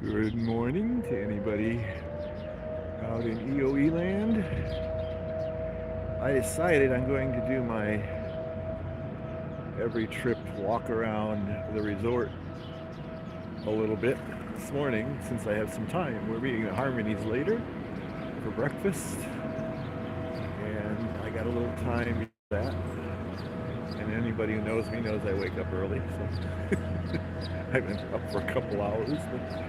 Good morning to anybody out in EOE land. I decided I'm going to do my every trip walk around the resort a little bit this morning since I have some time. We're meeting at Harmony's later for breakfast, and I got a little time for that. And anybody who knows me knows I wake up early, so I've been up for a couple hours, but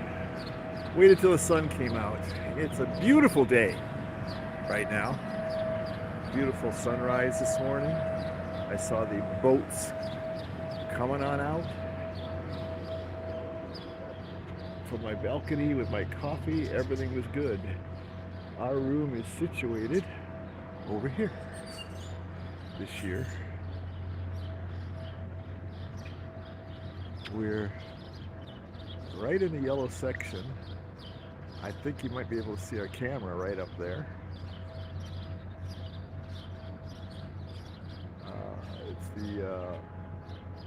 waited till the sun came out. It's a beautiful day right now. Beautiful sunrise this morning. I saw the boats coming on out from my balcony with my coffee. Everything was good. Our room is situated over here this year. We're right in the yellow section. I think you might be able to see our camera right up there.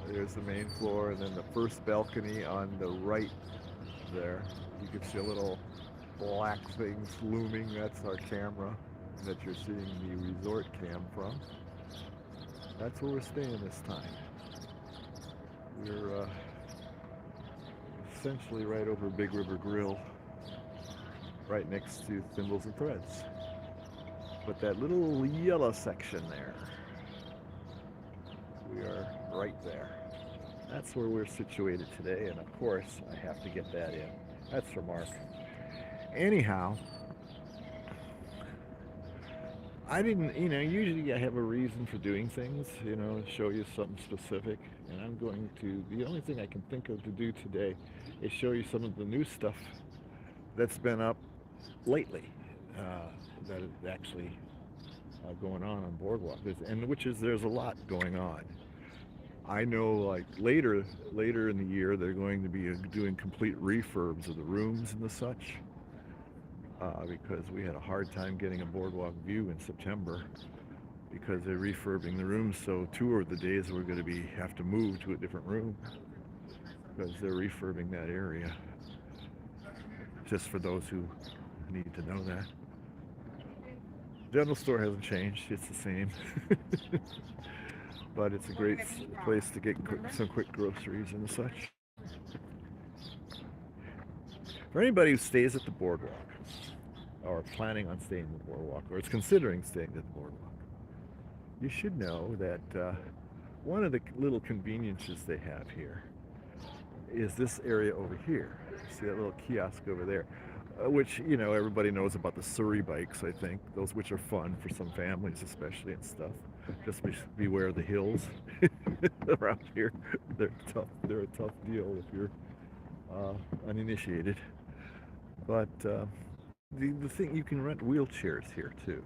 There's the main floor, and then the first balcony on the right there. You can see a little black thing looming. That's our camera that you're seeing the resort cam from. That's where we're staying this time. We're essentially right over Big River Grill, right next to Thimbles and Threads. But that little yellow section there, we are right there. That's where we're situated today, and of course I have to get that in. That's for Mark. Anyhow, I didn't, usually I have a reason for doing things, show you something specific, and I'm going to, the only thing I can think of to do today is show you some of the new stuff that's been up lately, that is actually going on Boardwalk, there's a lot going on. I know, like later in the year, they're going to be doing complete refurbs of the rooms and the such, because we had a hard time getting a boardwalk view in September because they're refurbing the rooms. So 2 of the days we're going to have to move to a different room because they're refurbing that area. Just for those who need to know that. General store hasn't changed; it's the same. But it's a great place to get some quick groceries and such. For anybody who stays at the boardwalk, or planning on staying at the boardwalk, or is considering staying at the boardwalk, you should know that one of the little conveniences they have here is this area over here. See that little kiosk over there? Which, everybody knows about the Surrey bikes, I think. Those which are fun for some families especially and stuff. Just beware of the hills around here. They're tough. They're a tough deal if you're uninitiated. But the thing, you can rent wheelchairs here too.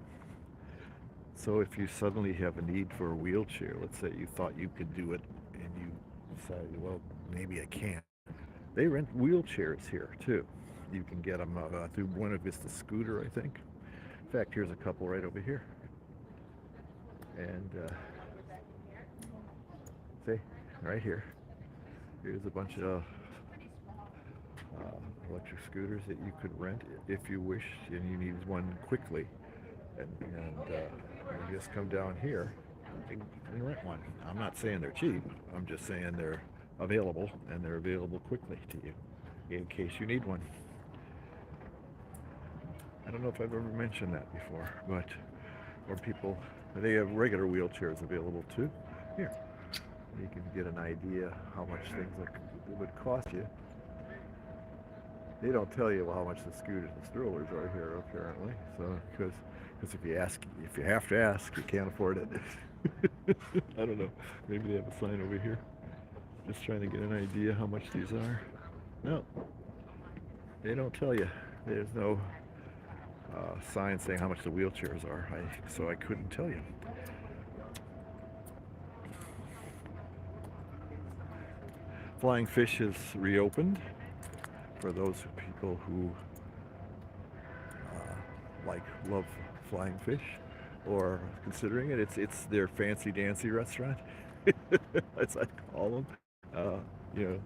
So if you suddenly have a need for a wheelchair, let's say you thought you could do it and you decided, well, maybe I can't. They rent wheelchairs here too. You can get them through Buena Vista Scooter, I think. In fact, here's a couple right over here. And see, right here. Here's a bunch of electric scooters that you could rent if you wish, and you need one quickly. And you just come down here and rent one. I'm not saying they're cheap. I'm just saying they're available, and they're available quickly to you in case you need one. I don't know if I've ever mentioned that before, but they have regular wheelchairs available too. Here, you can get an idea how much things would cost you. They don't tell you how much the scooters and strollers are here, apparently. So, because if you have to ask, you can't afford it. I don't know. Maybe they have a sign over here. Just trying to get an idea how much these are. No, they don't tell you. There's no sign saying how much the wheelchairs are, so I couldn't tell you. Flying Fish has reopened for those people who love flying fish or considering it. It's their fancy dancy restaurant, as I call them. You know,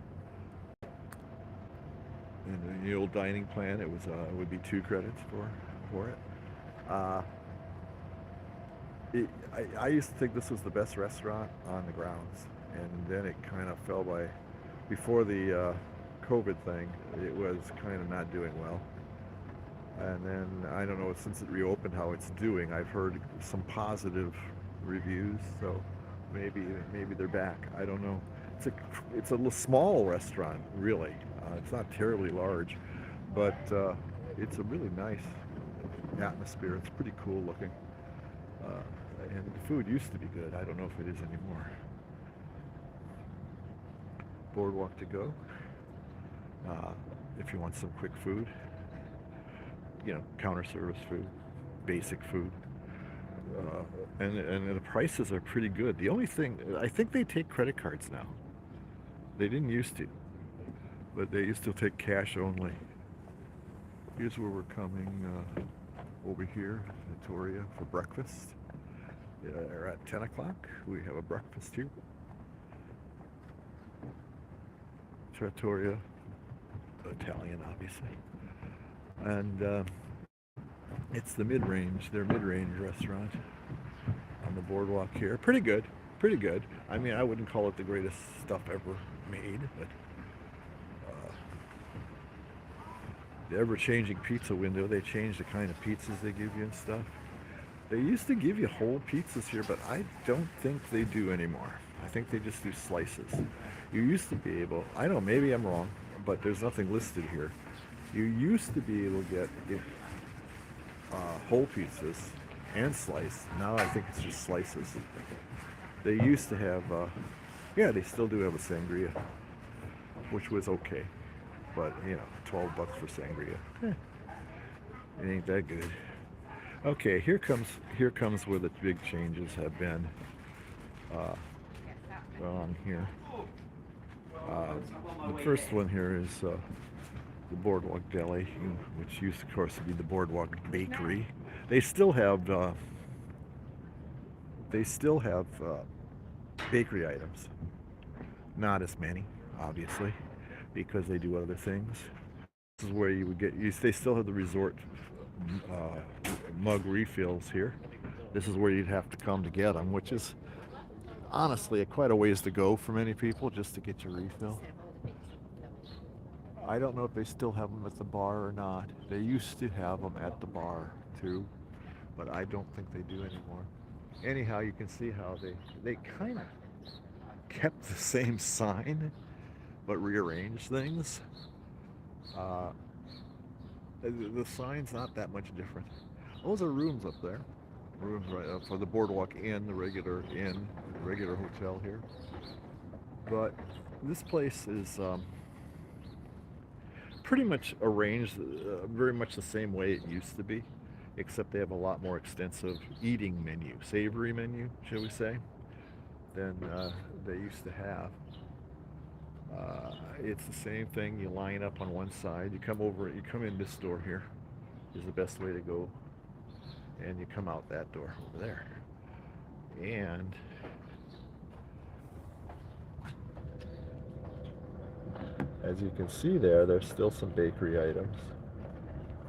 in the old dining plan, it would be 2 credits for it. Uh, I used to think this was the best restaurant on the grounds, and then it kind of fell by. Before the COVID thing, it was kind of not doing well, and then I don't know since it reopened how it's doing. I've heard some positive reviews, so maybe they're back. I don't know. It's a it's a small restaurant, really. It's not terribly large, but it's a really nice atmosphere. It's pretty cool looking. Uh, and the food used to be good. I don't know if it is anymore. Boardwalk to go. Uh, if you want some quick food, counter service food, basic food, and the prices are pretty good. The only thing I think they take credit cards now. They didn't used to, but they used to take cash only. Here's where we're coming over here, Victoria, for breakfast. We're at 10 o'clock. We have a breakfast here. Trattoria, Italian, obviously. And it's the mid-range, their mid-range restaurant on the boardwalk here. Pretty good, pretty good. I mean, I wouldn't call it the greatest stuff ever made, but the ever-changing pizza window, they change the kind of pizzas they give you and stuff. They used to give you whole pizzas here, but I don't think they do anymore. I think they just do slices. You used to be able, I don't know, maybe I'm wrong, but there's nothing listed here. You used to be able to get whole pizzas and sliced. Now I think it's just slices. They used to have, yeah, they still do have a sangria, which was okay. But, $12 for sangria. It ain't that good. Okay, here comes where the big changes have been. On here. Uh, the first one here is the Boardwalk Deli, which used, of course, to be the Boardwalk Bakery. They still have bakery items. Not as many, obviously, because they do other things. This is where you would get. They still have the resort mug refills here. This is where you'd have to come to get them, which is honestly quite a ways to go for many people just to get your refill. I don't know if they still have them at the bar or not. They used to have them at the bar too, but I don't think they do anymore. Anyhow, you can see how they kind of kept the same sign but rearranged things. Uh, the sign's not that much different. Those are rooms up there. Rooms right up for the Boardwalk Inn, the regular hotel here. But this place is pretty much arranged very much the same way it used to be, except they have a lot more extensive eating menu, savory menu, shall we say, than they used to have. It's the same thing. You line up on one side. You come in this door here is the best way to go, and you come out that door over there. And as you can see there's still some bakery items.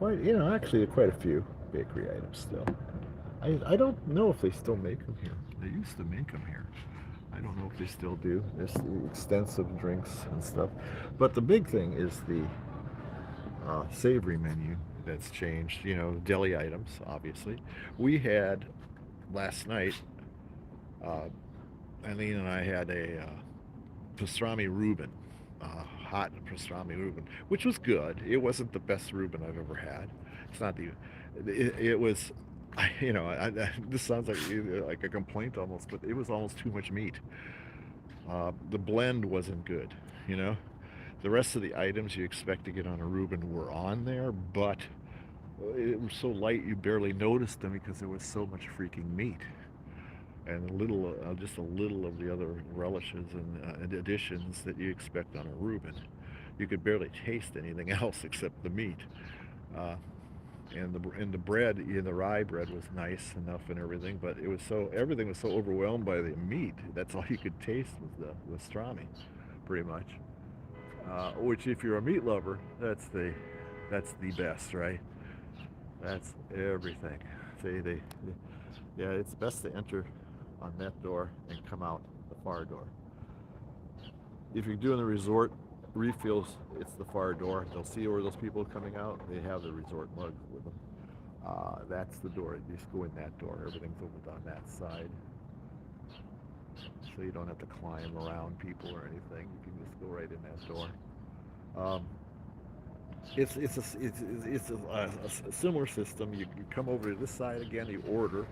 Actually quite a few bakery items still. I don't know if they still make them here. They used to make them here. I don't know if they still do. There's the extensive drinks and stuff. But the big thing is the savory menu that's changed. Deli items, obviously. We had last night, Eileen and I had a pastrami Reuben, hot pastrami Reuben, which was good. It wasn't the best Reuben I've ever had. It's not the. It was. This sounds like a complaint almost, but it was almost too much meat. The blend wasn't good. You know, the rest of the items you expect to get on a Reuben were on there, but it was so light you barely noticed them because there was so much freaking meat and just a little of the other relishes and additions that you expect on a Reuben. You could barely taste anything else except the meat. Uh, and the bread, the rye bread was nice enough and everything, but everything was so overwhelmed by the meat. That's all you could taste was the pastrami, pretty much. which if you're a meat lover, that's the best, right? That's everything. See, yeah, it's best to enter on that door and come out the far door. If you're doing the resort refills, it's the far door. They'll see where those people are coming out. They have the resort mugs with them. That's the door. You just go in that door. Everything's opened on that side, so you don't have to climb around people or anything. You can just go right in that door. Um, it's a similar system. You come over to this side again. You order,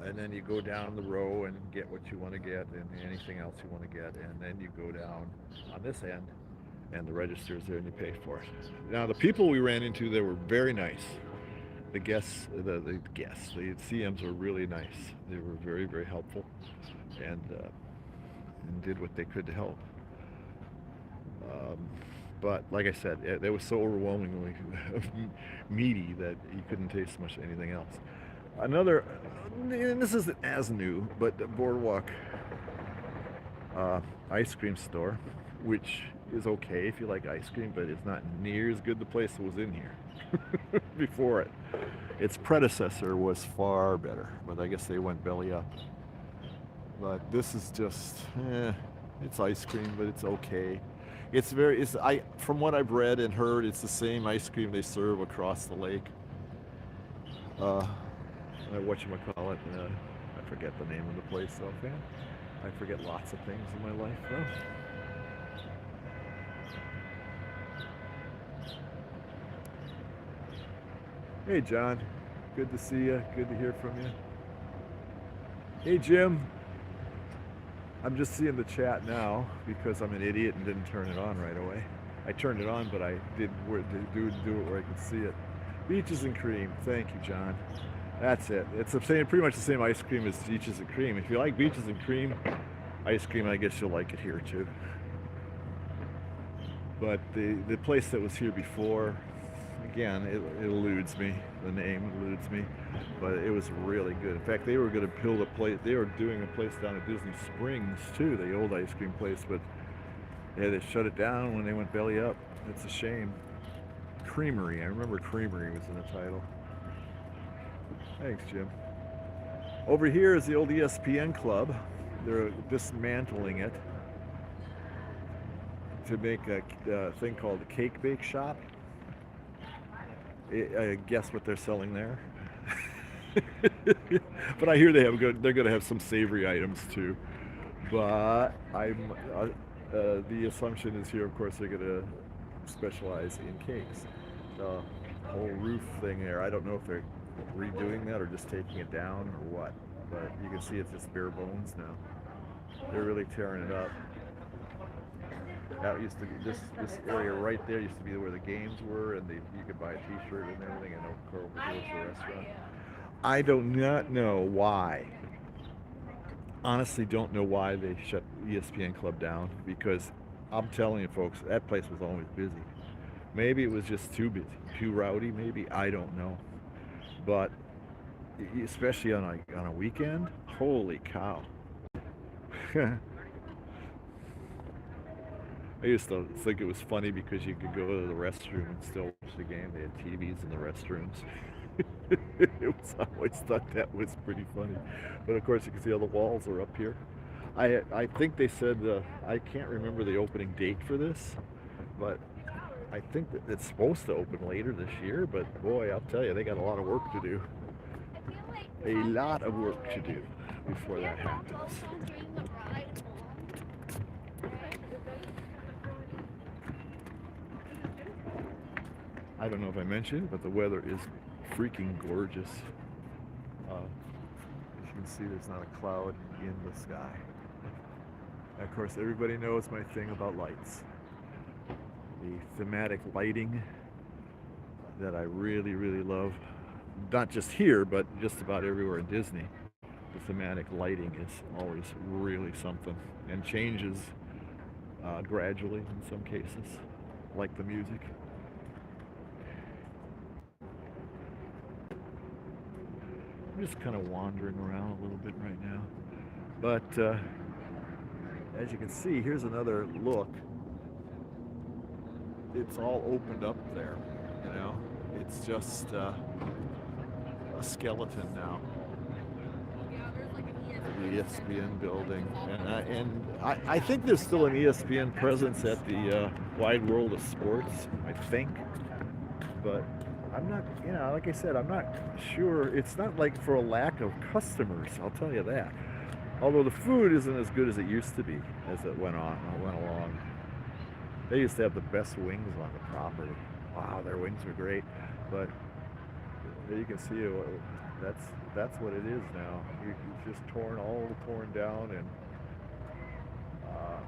and then you go down the row and get what you want to get and anything else you want to get, and then you go down on this end, and the register's there and you pay for it. Now the people we ran into, they were very nice. The CMs were really nice. They were very, very helpful, and did what they could to help. Um, but like I said, it was so overwhelmingly meaty that you couldn't taste much anything else. Another, and this isn't as new, but the Boardwalk ice cream store, which is okay if you like ice cream, but it's not near as good the place that was in here before it. Its predecessor was far better, but I guess they went belly up. But this is just, it's ice cream, but it's okay. From what I've read and heard, it's the same ice cream they serve across the lake. Uh, whatchamacallit, I forget the name of the place offhand. I forget lots of things in my life, though. Hey, John. Good to see you. Good to hear from you. Hey, Jim. I'm just seeing the chat now because I'm an idiot and didn't turn it on right away. I turned it on, but I did do it where I could see it. Beaches and cream. Thank you, John. That's it. It's pretty much the same ice cream as beaches and cream. If you like beaches and cream ice cream, I guess you'll like it here too. But the place that was here before, again, it eludes me. The name eludes me, but it was really good. In fact, they were going to build a place. They were doing a place down at Disney Springs too, the old ice cream place, but yeah, they shut it down when they went belly up. It's a shame. Creamery. I remember Creamery was in the title. Thanks, Jim. Over here is the old ESPN club. They're dismantling it to make a thing called a cake bake shop. I guess what they're selling there. But I hear they're going to have some savory items too. But the assumption is here, of course, they're going to specialize in cakes. The whole roof thing there, I don't know if they're redoing that or just taking it down or what, but you can see it's just bare bones now. They're really tearing it up. That used to be this area right there used to be where the games were, and you could buy a T-shirt and everything. And over here was the restaurant. I do not know why. Honestly, don't know why they shut ESPN Club down, because I'm telling you, folks, that place was always busy. Maybe it was just too busy, too rowdy. Maybe, I don't know. But especially on a weekend, holy cow! I used to think it was funny because you could go to the restroom and still watch the game. They had TVs in the restrooms. I always thought that was pretty funny. But of course, you can see all the walls are up here. I think they said, I can't remember the opening date for this, but I think that it's supposed to open later this year. But boy, I'll tell you, they got a lot of work to do. A lot of work to do before that happens. I don't know if I mentioned, but the weather is freaking gorgeous. As you can see, there's not a cloud in the sky. And of course, everybody knows my thing about lights. The thematic lighting that I really, really love. Not just here, but just about everywhere in Disney. The thematic lighting is always really something, and changes gradually in some cases, like the music. I'm just kind of wandering around a little bit right now. But as you can see, here's another look it's all opened up there, you know. It's just a skeleton now. The ESPN building, and I think there's still an ESPN presence at the Wide World of Sports. I think, but I'm not. You know, like I said, I'm not sure. It's not like for a lack of customers. I'll tell you that. Although the food isn't as good as it used to be as it went along. They used to have the best wings on the property. Wow, their wings are great, but you can see that's that's what it is now. It's just all torn down, and uh,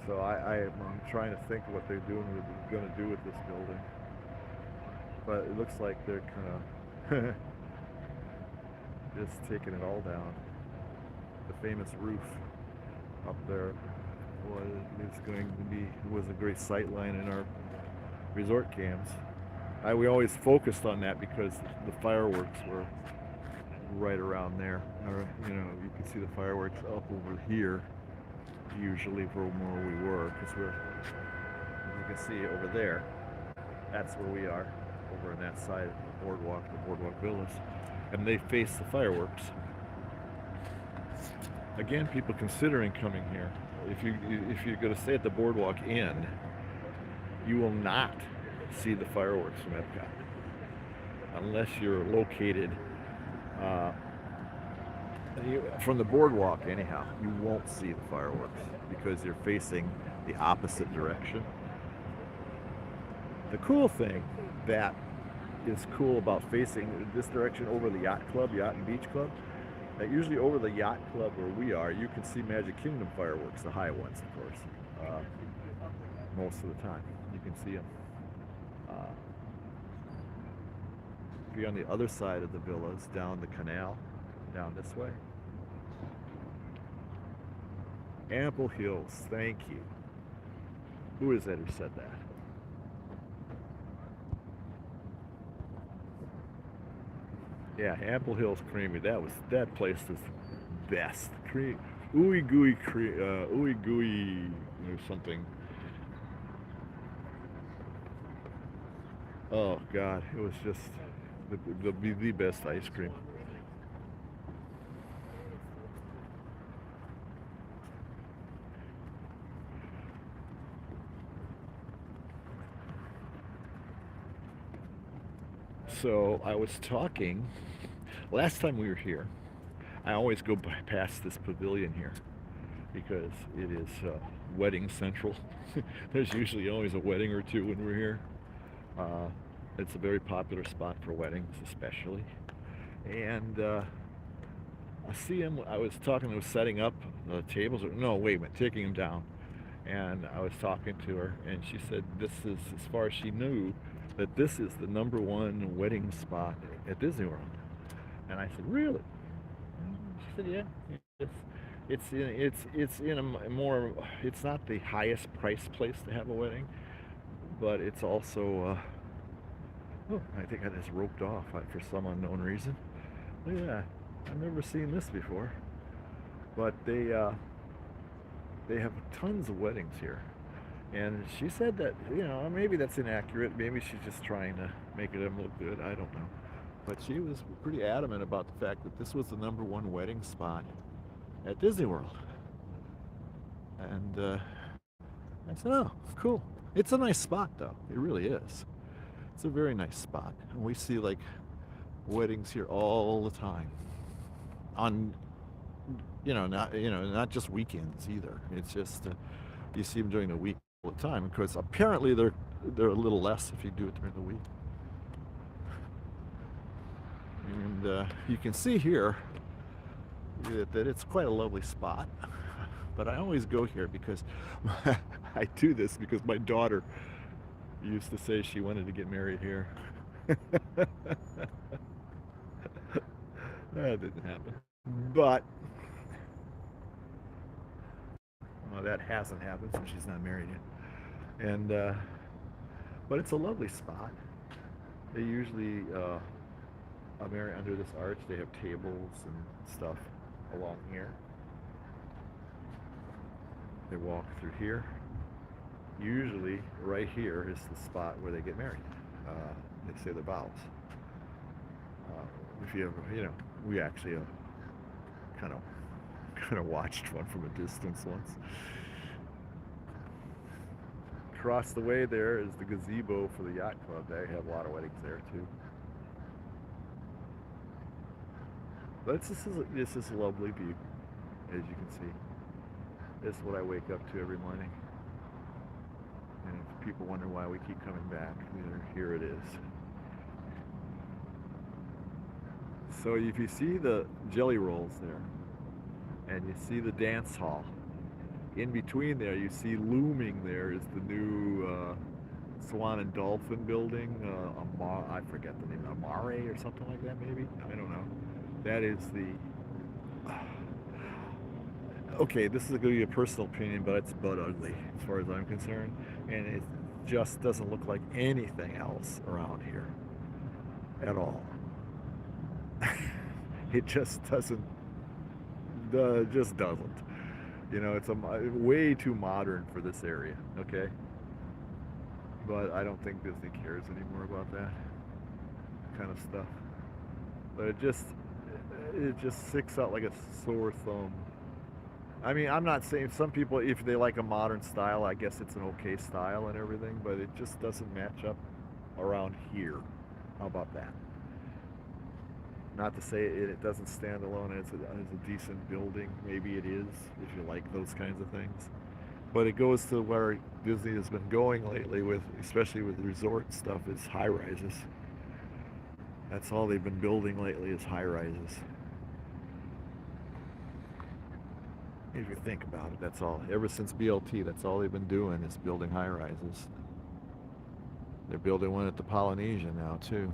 so I'm trying to think what they're going to do with this building. But it looks like they're kind of just taking it all down. The famous roof up there was a great sight line in our resort cams. We always focused on that because the fireworks were right around there. Or, you know, you can see the fireworks up over here, usually from where we were, because you can see over there, that's where we are, over on that side of the Boardwalk Villas, and they face the fireworks. Again, people considering coming here, if you're going to stay at the Boardwalk Inn, you will not see the fireworks from Epcot unless you're located from the boardwalk. Anyhow, you won't see the fireworks because you're facing the opposite direction. The cool thing that is cool about facing this direction over the Yacht and Beach Club, that usually over the Yacht Club where we are, you can see Magic Kingdom fireworks, the high ones, of course. Most of the time, you can see them. If you're on the other side of the villas, down the canal, down this way. Ample Hills, thank you. Who is that who said that? Yeah, Ample Hills Creamy. That place is best. Ooey gooey or something. Oh God, it was just the best ice cream. So I was talking last time we were here. I always go past this pavilion here because it is wedding central. There's usually always a wedding or two when we're here. Uh, it's a very popular spot for weddings, especially. And I see him. I was talking. I was setting up the tables. No, wait a minute, taking them down. And I was talking to her, and she said this is, as far as she knew, that this is the number one wedding spot at Disney World. And I said, really? She said, yeah. It's in a more. It's not the highest price place to have a wedding, but it's also. Oh, I think I just roped off for some unknown reason. Look at that. I've never seen this before. But they have tons of weddings here. And she said that, maybe that's inaccurate. Maybe she's just trying to make it look good. I don't know. But she was pretty adamant about the fact that this was the number one wedding spot at Disney World. And I said, oh, cool. It's a nice spot, though. It really is. It's a very nice spot. And we see, like, weddings here all the time. On, not just weekends either. It's just, you see them during the week all the time. Because apparently they're a little less if you do it during the week. And you can see here that it's quite a lovely spot. But I always go here because I do this because my daughter used to say she wanted to get married here. That didn't happen. But that hasn't happened, so she's not married yet. And but it's a lovely spot. They usually marry under this arch. They have tables and stuff along here. They walk through here. usually right here is the spot where they get married. They say their vows. If you ever, we actually kind of kind of watched one from a distance once. Across the way there is the gazebo for the yacht club. They have a lot of weddings there too. But this is a lovely view, as you can see. This is what I wake up to every morning. And if people wonder why we keep coming back, here it is. So if you see the jelly rolls there, and you see the dance hall, in between there you see looming there is the new Swan and Dolphin building. I forget the name, Amare or something like that maybe? I don't know. That is the... Okay, this is going to be a personal opinion, but it's butt ugly as far as I'm concerned. And it just doesn't look like anything else around here at all. It just doesn't. Just doesn't. It's way too modern for this area. Okay. But I don't think Disney cares anymore about that kind of stuff. But it just sticks out like a sore thumb. I mean, I'm not saying some people, if they like a modern style, I guess it's an okay style and everything, but it just doesn't match up around here. How about that? Not to say it doesn't stand alone as a decent building. Maybe it is, if you like those kinds of things. But it goes to where Disney has been going lately, especially with resort stuff, is high rises. That's all they've been building lately is high rises. If you think about it, that's all. Ever since BLT, that's all they've been doing is building high rises. They're building one at the Polynesia now, too.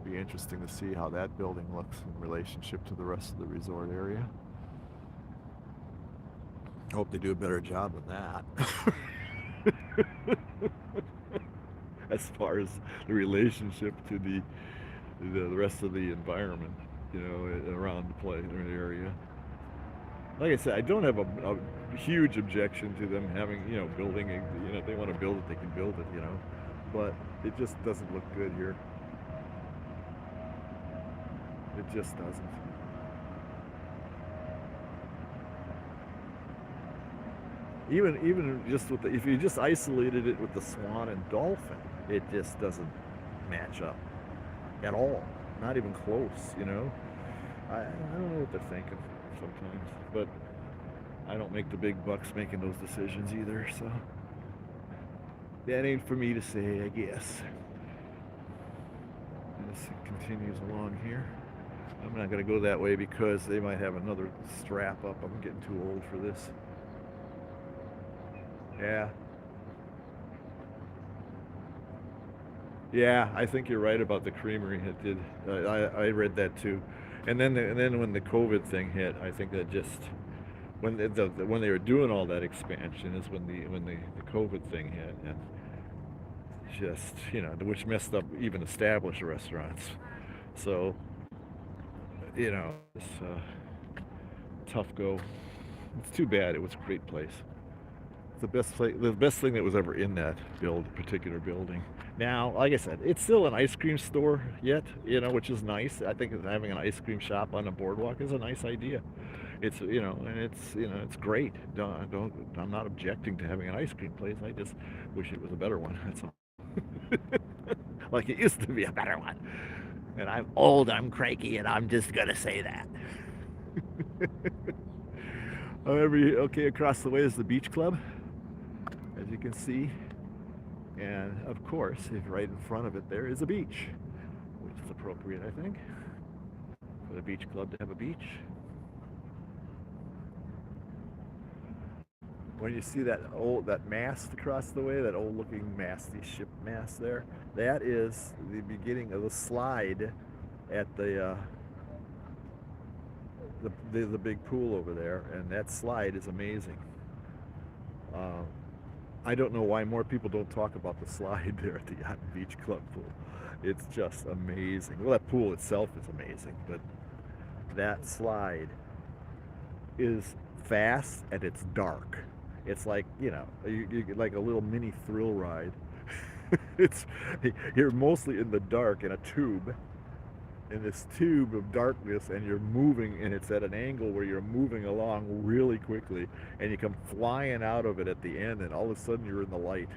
Be interesting to see how that building looks in relationship to the rest of the resort area. I hope they do a better job than that. As far as the relationship to the rest of the environment, around the place or the area. Like I said, I don't have a huge objection to them having, building. If they want to build it, they can build it. But it just doesn't look good here. It just doesn't. Even just if you just isolated it with the Swan and Dolphin, it just doesn't match up at all. Not even close. I don't know what they're thinking sometimes, but I don't make the big bucks making those decisions either. So that ain't for me to say, I guess. And this continues along here. I'm not going to go that way because they might have another strap up. I'm getting too old for this. Yeah, I think you're right about the creamery. It did. I read that too. And then when the COVID thing hit, I think that just when when they were doing all that expansion is when the COVID thing hit, and just which messed up even established restaurants. So it's tough go. It's too bad. It was a great place. It's the best thing that was ever in that particular building. Now, like I said, it's still an ice cream store yet, which is nice. I think having an ice cream shop on a boardwalk is a nice idea. It's and it's great. I'm not objecting to having an ice cream place. I just wish it was a better one. That's all. Like it used to be a better one. And I'm old, I'm cranky, and I'm just gonna say that. Okay, across the way is the beach club, as you can see. And of course, right in front of it there is a beach, which is appropriate, I think, for the beach club to have a beach. When you see that mast across the way, that old looking masty ship mast there, that is the beginning of the slide at the big pool over there, and that slide is amazing. I don't know why more people don't talk about the slide there at the Yacht and Beach Club pool. It's just amazing. Well, that pool itself is amazing, but that slide is fast and it's dark. It's like, you get like a little mini thrill ride. it's You're mostly in the dark in a tube, in this tube of darkness, and you're moving, and it's at an angle where you're moving along really quickly, and you come flying out of it at the end, and all of a sudden you're in the light.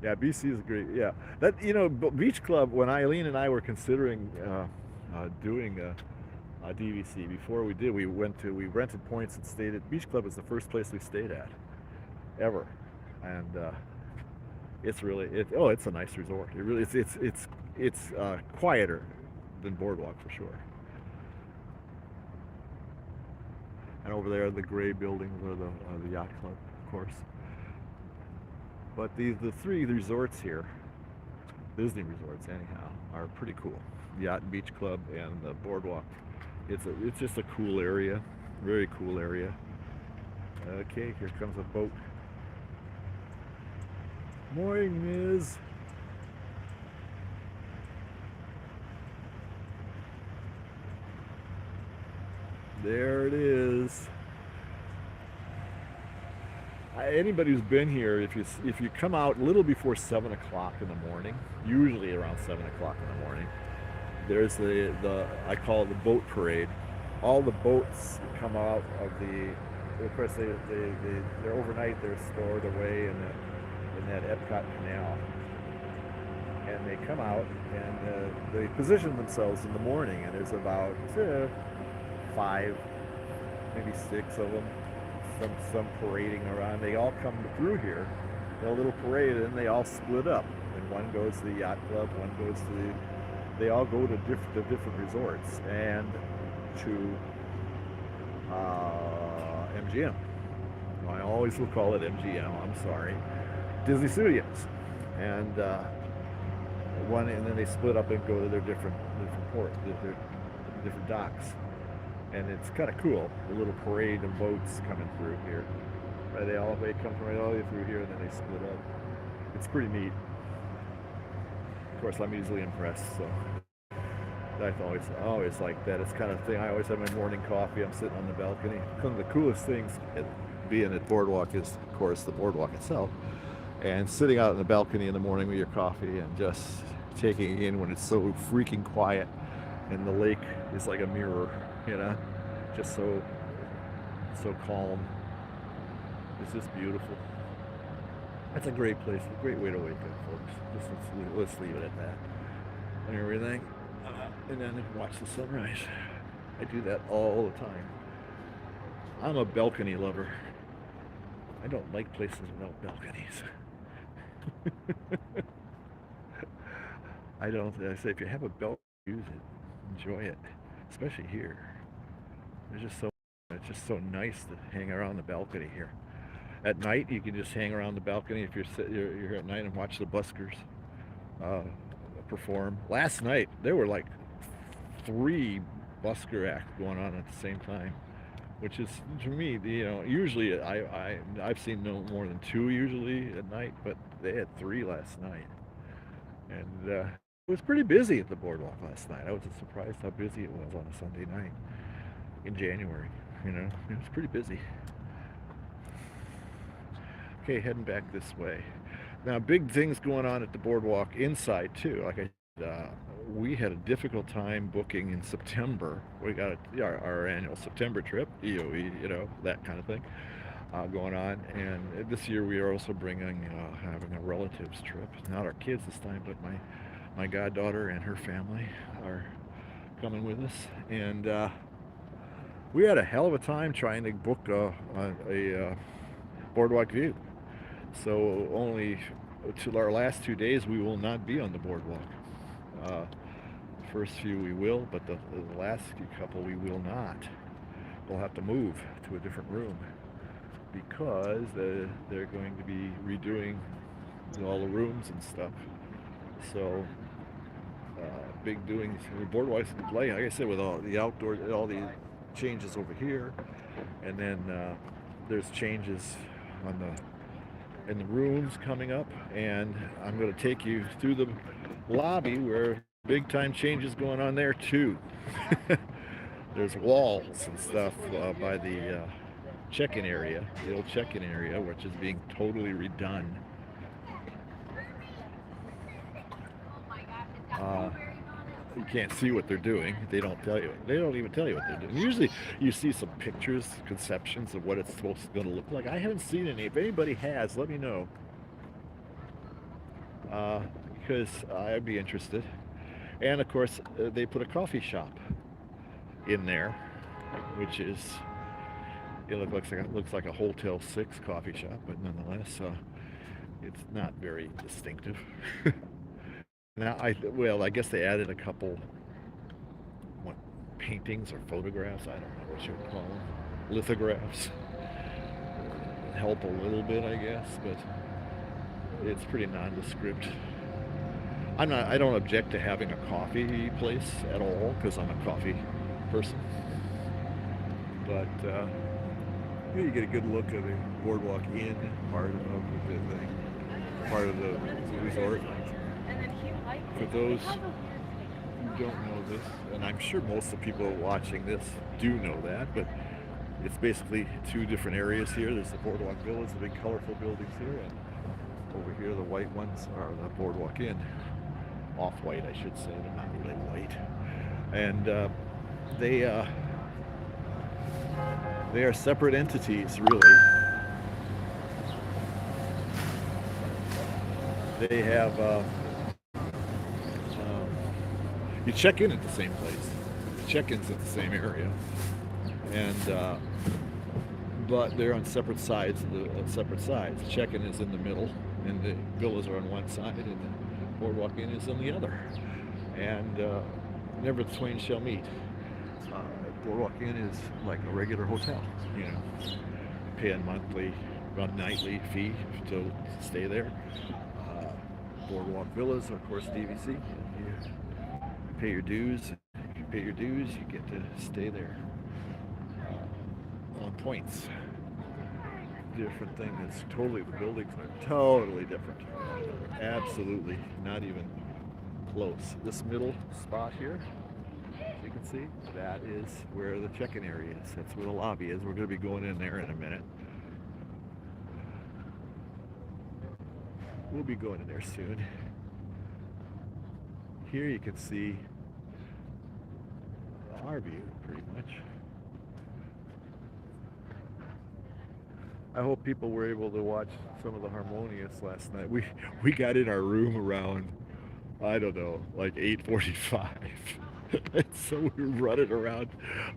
Yeah, BC is great. Yeah, that Beach Club. When Eileen and I were considering doing a DVC, before we did, we rented points and stayed at Beach Club. Was the first place we stayed at ever, and it's a nice resort. It really it's quieter than Boardwalk for sure. And over there, the gray buildings are the yacht club, of course. But the three resorts here, Disney resorts anyhow, are pretty cool. Yacht and Beach Club and the Boardwalk. It's just a cool area, very cool area. Okay, here comes a boat. Morning, Ms. There it is. Anybody who's been here, if you come out a little before 7 o'clock in the morning, usually around 7 o'clock in the morning, there's the I call it the boat parade. All the boats come out of of course they're overnight. They're stored away in that Epcot canal, and they come out and they position themselves in the morning. And there's about 5, maybe 6 of them. Some parading around. They all come through here in a little parade, and they all split up. And one goes to the yacht club, one goes to they all go to different resorts and to MGM. I always will call it MGM. I'm sorry, Disney Studios, and and then they split up and go to their different ports, their different docks. And it's kind of cool, the little parade of boats coming through here. Right, they come from right all the way through here, and then they split up. It's pretty neat. Of course, I'm easily impressed, so I always like that. It's kind of thing. I always have my morning coffee. I'm sitting on the balcony. One of the coolest things being at Boardwalk is, of course, the Boardwalk itself, and sitting out on the balcony in the morning with your coffee and just taking it in when it's so freaking quiet, and the lake is like a mirror. Just so calm. It's just beautiful. That's a great place, a great way to wake up, folks. Let's leave it at that. And everything, and then watch the sunrise. I do that all the time. I'm a balcony lover. I don't like places without balconies. I say if you have a balcony, use it, enjoy it, especially here. It's just so nice to hang around the balcony here. At night, you can just hang around the balcony if you're here at night and watch the buskers perform. Last night, there were like 3 busker acts going on at the same time, which is, to me, usually I've seen no more than 2 usually at night, but they had 3 last night, and it was pretty busy at the Boardwalk last night. I was surprised how busy it was on a Sunday night in January. It was pretty busy. Okay, heading back this way. Now, big things going on at the Boardwalk inside too. Like we had a difficult time booking in September. We got our annual September trip, EOE, that kind of thing going on. And this year we are also having a relatives trip. Not our kids this time, but my goddaughter and her family are coming with us. And we had a hell of a time trying to book a Boardwalk view. So only till our last 2 days we will not be on the Boardwalk. First few we will, but the last couple we will not. We'll have to move to a different room because they're going to be redoing all the rooms and stuff. So big doings. The Boardwalk's like I said, with all the outdoor, all the changes over here, and then there's changes in the rooms coming up, and I'm going to take you through the lobby where big time changes going on there too. There's walls and stuff by the check-in area, the old check-in area, which is being totally redone. Uh, you can't see what they're doing. They don't tell you. They don't even tell you what they're doing. Usually, you see some pictures, conceptions of what it's supposed to going to look like. I haven't seen any. If anybody has, let me know, uh, because I'd be interested. And of course, they put a coffee shop in there, which is looks like a Hotel 6 coffee shop, but nonetheless, it's not very distinctive. Now, I guess they added a couple what paintings or photographs. I don't know what you would call them, lithographs. Help a little bit, I guess, but it's pretty nondescript. I don't object to having a coffee place at all because I'm a coffee person. But you get a good look at the Boardwalk Inn part of the thing, part of the resort. For those who don't know this, and I'm sure most of the people watching this do know that, but it's basically two different areas here. There's the Boardwalk Villas, the big colorful buildings here, and over here the white ones are the Boardwalk Inn. Off-white, I should say. They're not really white. And they they are separate entities, really. They have you check in at the same place. Check-in's at the same area, and but they're on separate sides. Separate sides. Check-in is in the middle, and the villas are on one side, and the Boardwalk Inn is on the other. And never the twain shall meet. Boardwalk Inn is like a regular hotel. You know, you pay a monthly, nightly fee to stay there. Boardwalk Villas, of course, DVC. You pay your dues. If you pay your dues, you get to stay there on points. Different thing. It's totally, the buildings are totally different. Absolutely, not even close. This middle spot here, as you can see, that is where the check-in area is. That's where the lobby is. We're going to be going in there in a minute. We'll be going in there soon. Here you can see our view, pretty much. I hope people were able to watch some of the Harmonious last night. We got in our room around, I don't know, like 8:45. And so we're running around.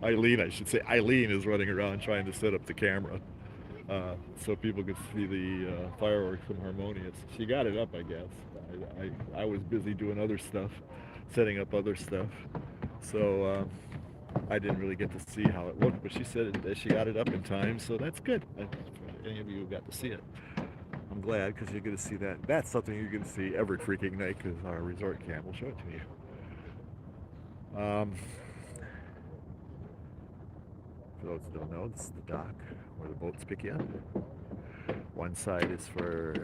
I should say, Eileen is running around trying to set up the camera so people could see the fireworks from Harmonious. She got it up, I guess. I was busy doing other stuff, setting up other stuff. So I didn't really get to see how it looked, but she said that she got it up in time, so that's good. Any of you who got to see it, I'm glad, because you're going to see that. That's something you're going to see every freaking night, because our resort cam will show it to you. For those who don't know, this is the dock where the boats pick you up. One side is for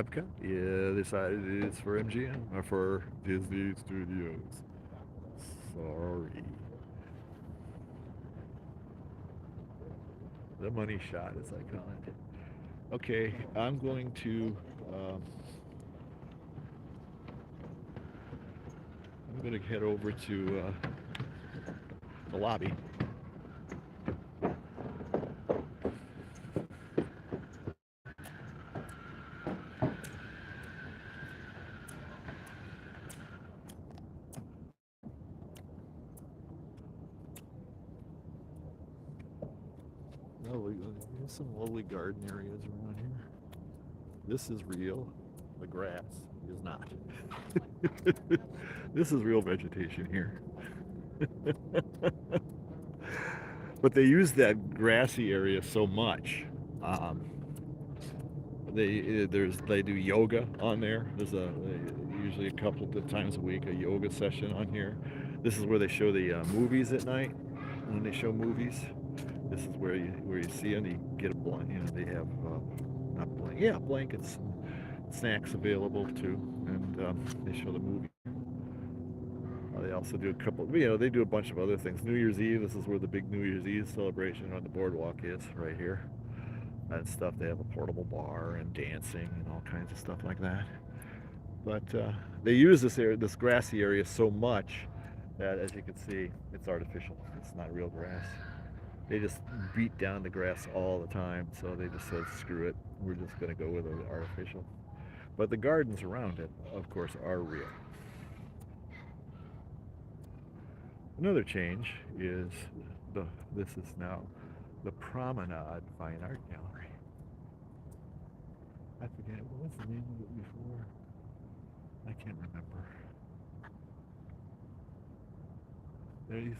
Epcot, the other side is for MGM, or for Disney Studios. Sorry. The money shot, as I call it. Okay, I'm going to head over to the lobby. There's some lovely garden areas around here. This is real. The grass is not. This is real vegetation here. But they use that grassy area so much. They do yoga on there. There's usually a couple of times a week a yoga session on here. This is where they show the movies at night. When they show movies, this is where you see them. You get a blanket. You know, they have blankets, and snacks available too, and they show the movie. They also do a couple, they do a bunch of other things. New Year's Eve, this is where the big New Year's Eve celebration on the boardwalk is, right here. And stuff. They have a portable bar and dancing and all kinds of stuff like that. But they use this grassy area so much that, as you can see, it's artificial. It's not real grass. They just beat down the grass all the time, so they just said, screw it, we're just going to go with the artificial. But the gardens around it, of course, are real. Another change is this is now the Promenade Fine Art Gallery. I forget, what was the name of it before? I can't remember.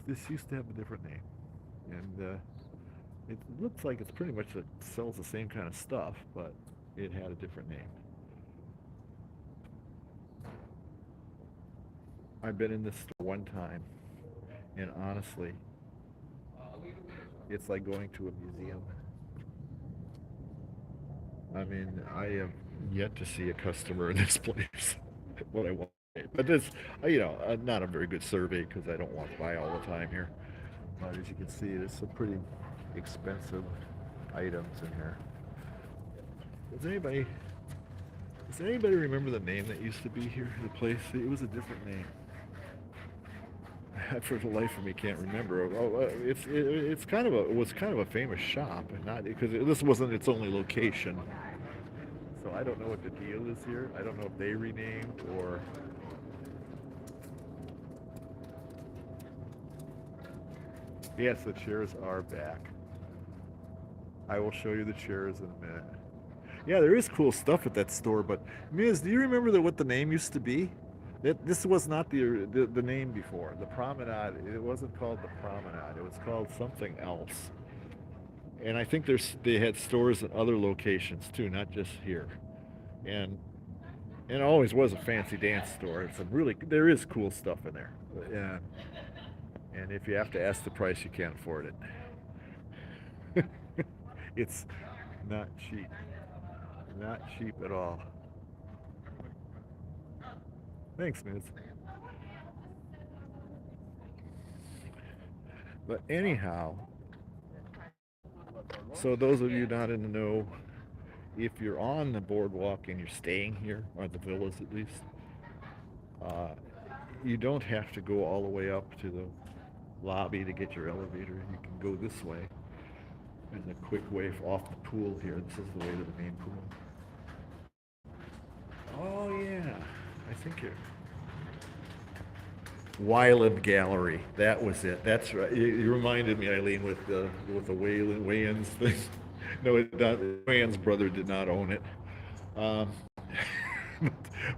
This used to have a different name, and it looks like it's pretty much it sells the same kind of stuff, but it had a different name. I've been in this store one time, and honestly, it's like going to a museum. I mean, I have yet to see a customer in this place what I want. But this, not a very good survey because I don't walk by all the time here. But as you can see, there's some pretty expensive items in here. Does anybody does anybody remember the name that used to be here? The place? It was a different name. I, for the life of me, can't remember. It's kind of it was kind of a famous shop, and not because this wasn't its only location. So I don't know what the deal is here. I don't know if they renamed or. Yes, the chairs are back. I will show you the chairs in a minute. Yeah, there is cool stuff at that store, but Miz, do you remember what the name used to be? This was not the name before. The Promenade, it wasn't called the Promenade. It was called something else. And I think they had stores in other locations too, not just here. And it always was a fancy dance store. There is cool stuff in there. And if you have to ask the price, you can't afford it. It's not cheap. Not cheap at all. Thanks, Miz. But anyhow, so those of you not in the know, if you're on the boardwalk and you're staying here, or the villas at least, uh, you don't have to go all the way up to the lobby to get your elevator. You can go this way. There's a quick way off the pool here. This is the way to the main pool. Oh yeah, I think you're Wyland Gallery. That was it. That's right. You reminded me, Eileen, with the Wayans thing. No, Wayans' brother did not own it. Um,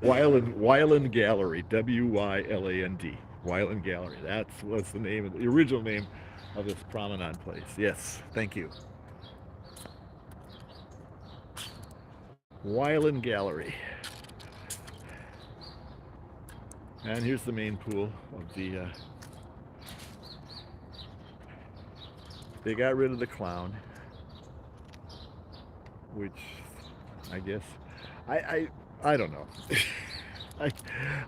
Wyland Gallery, Wyland. Wyland Gallery. That's what's the original name of this promenade place. Yes, thank you. Wyland Gallery. And here's the main pool of the. They got rid of the clown, which I guess I don't know.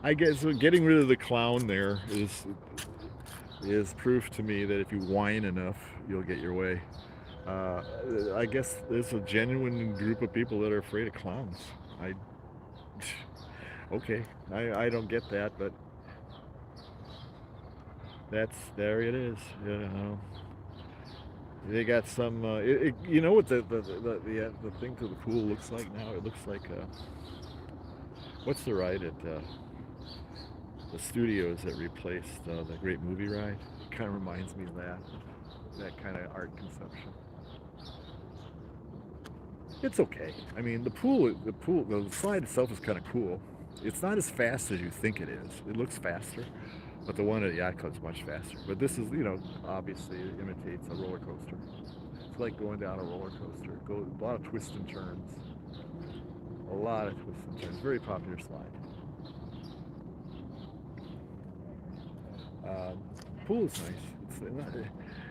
I guess getting rid of the clown there is proof to me that if you whine enough, you'll get your way. I guess there's a genuine group of people that are afraid of clowns. Okay, I don't get that, but there it is. You know, they got some. You know what the thing to the pool looks like now? It looks like what's the ride at the studios that replaced the Great Movie Ride? It kind of reminds me of that kind of art conception. It's okay. I mean, the slide itself is kind of cool. It's not as fast as you think it is. It looks faster, but the one at the yacht club's much faster. But this is, obviously it imitates a roller coaster. It's like going down a roller coaster. A lot of twists and turns. A lot of twists and turns. Very popular slide. Pool is nice.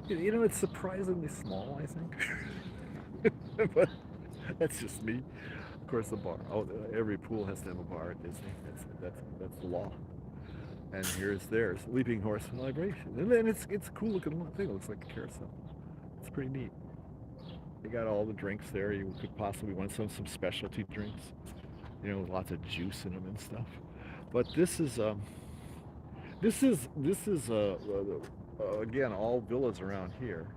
It's surprisingly small, I think. But that's just me. Of course, the bar. Every pool has to have a bar at Disney. That's the law. And here's theirs, Leaping Horse Celebration. And then it's a cool looking thing. It looks like a carousel. It's pretty neat. They got all the drinks there. You could possibly want some specialty drinks, with lots of juice in them and stuff. But this is again all villas around here.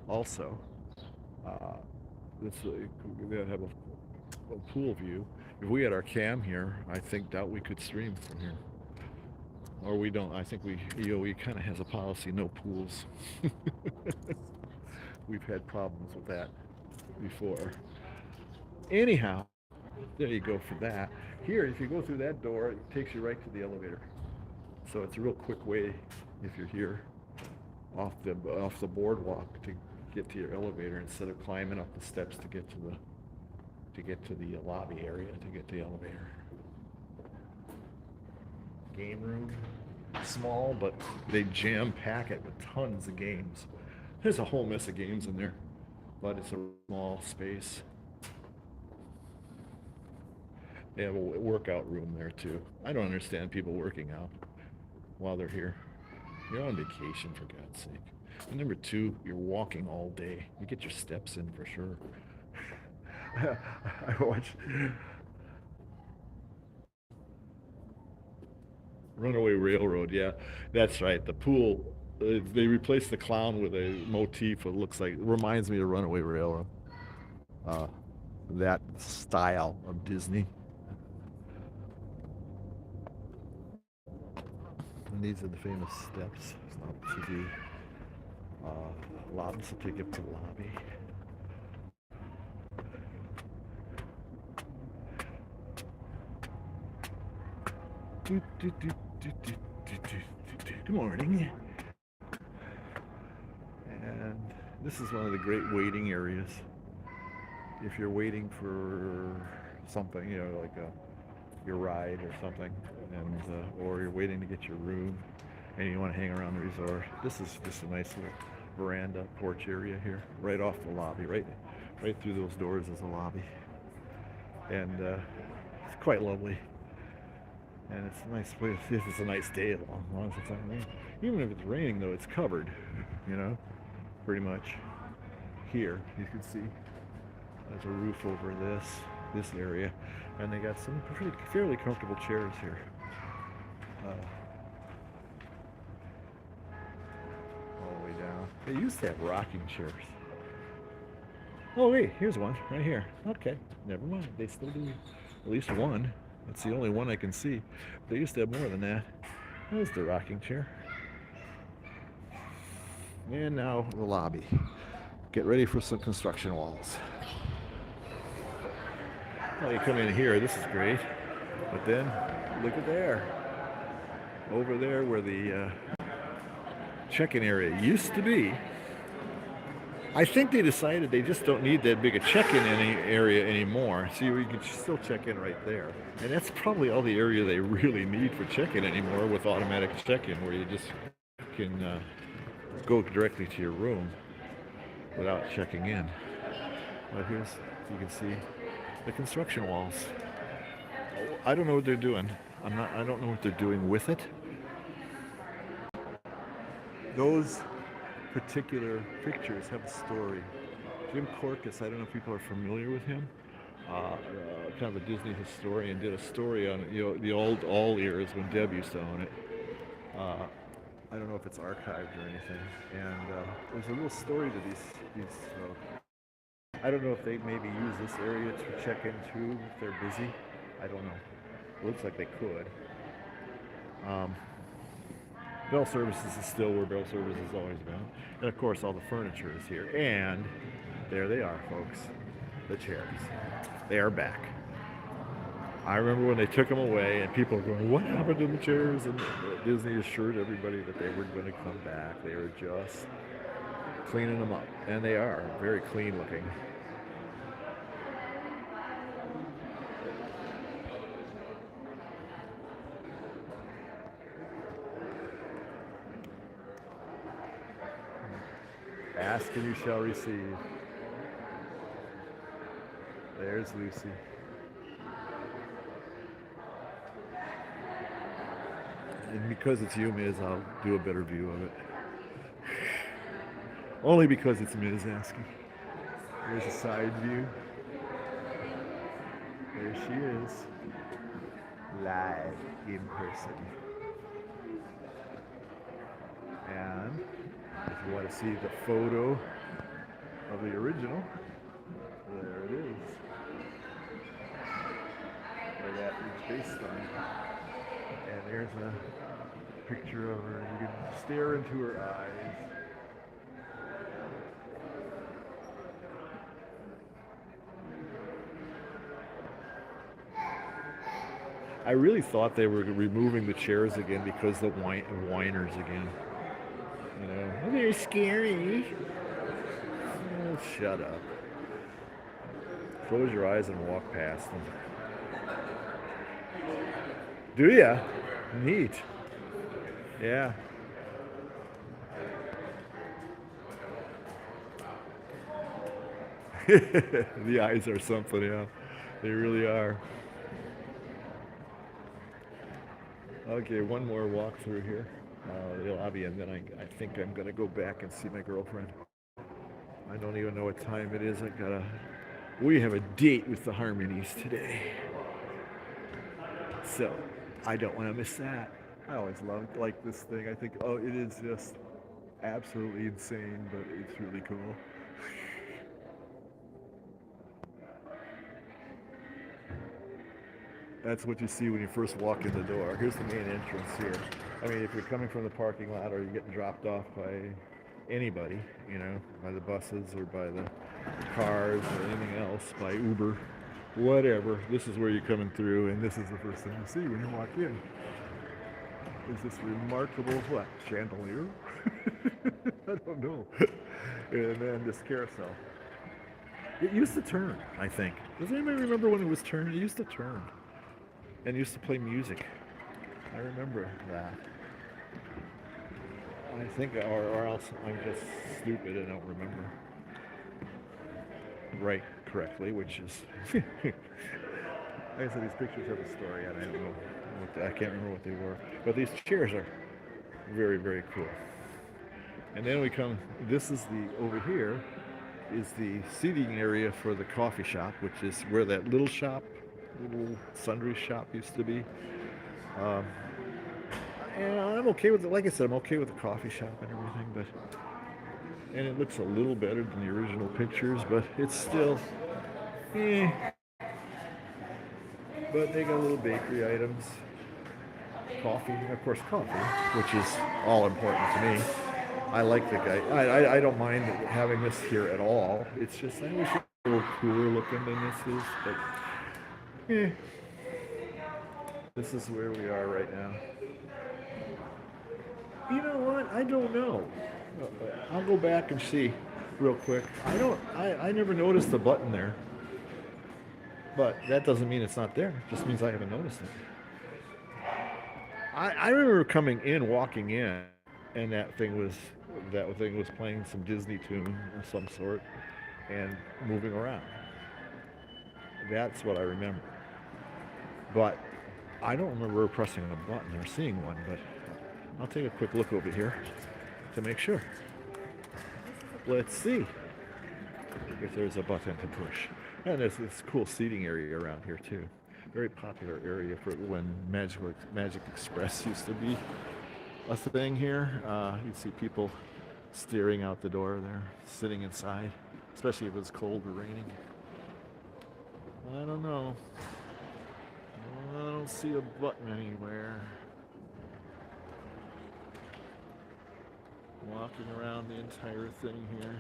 Also, uh, this they have a pool view. If we had our cam here, I think that we could stream from here. Or we don't. I think we kind of has a policy no pools. We've had problems with that before. Anyhow, there you go for that. Here, if you go through that door, it takes you right to the elevator. So it's a real quick way if you're here off the boardwalk to get to your elevator instead of climbing up the steps to the lobby area to get to the elevator. Game room, small, but they jam pack it with tons of games. There's a whole mess of games in there, but it's a small space. They have a workout room there too. I don't understand people working out while they're here. You're on vacation, for God's sake. And number two, you're walking all day. You get your steps in for sure. I watch Runaway Railroad. Yeah, that's right. The pool. They replaced the clown with a motif that reminds me of Runaway Railroad. Uh, that style of Disney. And these are the famous steps up to the lobby, so take up to the lobby. Good morning. And this is one of the great waiting areas. If you're waiting for something, like your ride or something, and or you're waiting to get your room, and you want to hang around the resort, this is just a nice little veranda porch area here, right off the lobby, right through those doors is a lobby, and it's quite lovely. And it's a nice place. If it's a nice day, as long as it's not raining. Even if it's raining, though, it's covered. Pretty much. Here, you can see there's a roof over this area, and they got some fairly comfortable chairs here. All the way down. They used to have rocking chairs. Oh wait, here's one right here. Okay, never mind. They still do at least one. That's the only one I can see. They used to have more than that. There's the rocking chair. And now the lobby. Get ready for some construction walls. Well, you come in here, this is great. But then, look at there. Over there where the check-in area used to be. I think they decided they just don't need that big a check-in area anymore. See, you can still check in right there. And that's probably all the area they really need for check-in anymore with automatic check-in, where you just can go directly to your room without checking in. But here's, you can see the construction walls. I don't know what they're doing. I don't know what they're doing with it. Those particular pictures have a story. Jim Korkis, I don't know if people are familiar with him, kind of a Disney historian, did a story on the old all ears when Deb used to own it. I don't know if it's archived or anything, and there's a little story to these. I don't know if they maybe use this area to check in too if they're busy. I don't know. It looks like they could. Bell Services is still where Bell Services has always been. And of course all the furniture is here. And there they are, folks. The chairs. They are back. I remember when they took them away and people were going, what happened to the chairs? And Disney assured everybody that they were going to come back. They were just cleaning them up. And they are very clean looking. Ask and you shall receive. There's Lucy. And because it's you, Miz, I'll do a better view of it. Only because it's Miz asking. There's a side view. There she is. Live in person. And if you want to see the photo of the original, there it is. Where that is based on. And there's a picture of her. You can stare into her eyes. I really thought they were removing the chairs again because the whiners again. You know, they're scary. Oh, shut up. Close your eyes and walk past them. Do ya? Neat. Yeah. The eyes are something, yeah. They really are. Okay, one more walk through here, the lobby, and then I think I'm gonna go back and see my girlfriend. I don't even know what time it is. We have a date with the Harmonies today, so I don't want to miss that. I always like this thing. I think, oh, it is just absolutely insane, but it's really cool. That's what you see when you first walk in the door. Here's the main entrance here. I mean, if you're coming from the parking lot or you're getting dropped off by anybody, you know, by the buses or by the cars or anything else, by Uber, whatever, this is where you're coming through, and this is the first thing you see when you walk in. Is this remarkable, what, chandelier? I don't know. And then this carousel. It used to turn, I think. Does anybody remember when it was turning? It used to turn. And used to play music. I remember that. I think, or else I'm just stupid and don't remember right correctly, which is, like I said, these pictures have a story, and I don't know, I can't remember what they were. But these chairs are very, very cool. And then we come, over here is the seating area for the coffee shop, which is where that little sundry shop used to be. And I'm okay with it. Like I said, I'm okay with the coffee shop and everything, and it looks a little better than the original pictures, but it's still, But they got little bakery items, coffee, of course, coffee, which is all important to me. I like the guy. I don't mind having this here at all. It's just, I wish it was a little cooler looking than this is, but this is where we are right now. You know what? I don't know. I'll go back and see real quick. I never noticed the button there. But that doesn't mean it's not there. It just means I haven't noticed it. I remember walking in, and that thing was playing some Disney tune of some sort and moving around. That's what I remember. But I don't remember pressing a button or seeing one, but I'll take a quick look over here to make sure. Let's see if there's a button to push. And there's this cool seating area around here too. Very popular area for when Magic Express used to be a thing here. You'd see people staring out the door there, sitting inside, especially if it was cold or raining. I don't know. I don't see a button anywhere. Walking around the entire thing here.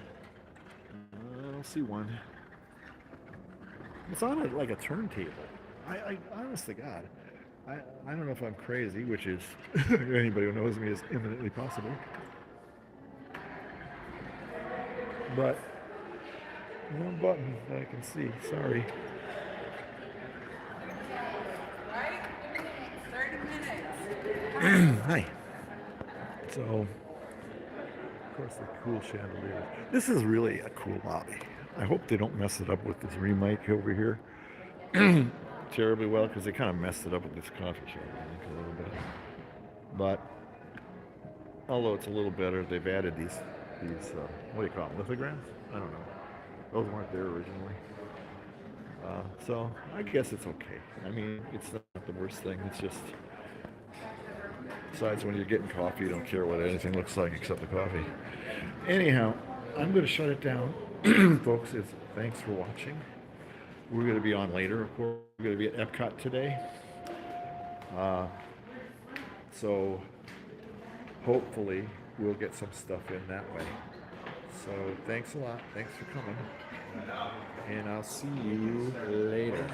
I don't see one. It's on like a turntable. I honest to God, I don't know if I'm crazy, which is, anybody who knows me is eminently possible. But no button that I can see. Sorry. Right? 30 minutes. Hi. So, of course, the cool chandelier. This is really a cool lobby. I hope they don't mess it up with this remake over here terribly well, because they kind of messed it up with this coffee shop, I think, a little bit. But although it's a little better, they've added these what do you call them, lithograms? I don't know. Those weren't there originally. So I guess it's okay. I mean, it's not the worst thing. It's just, besides when you're getting coffee, you don't care what anything looks like except the coffee. Anyhow, I'm going to shut it down, folks. Thanks for watching. We're going to be on later, of course. We're going to be at Epcot today. Uh, so hopefully we'll get some stuff in that way. So thanks a lot. Thanks for coming. And I'll see you later.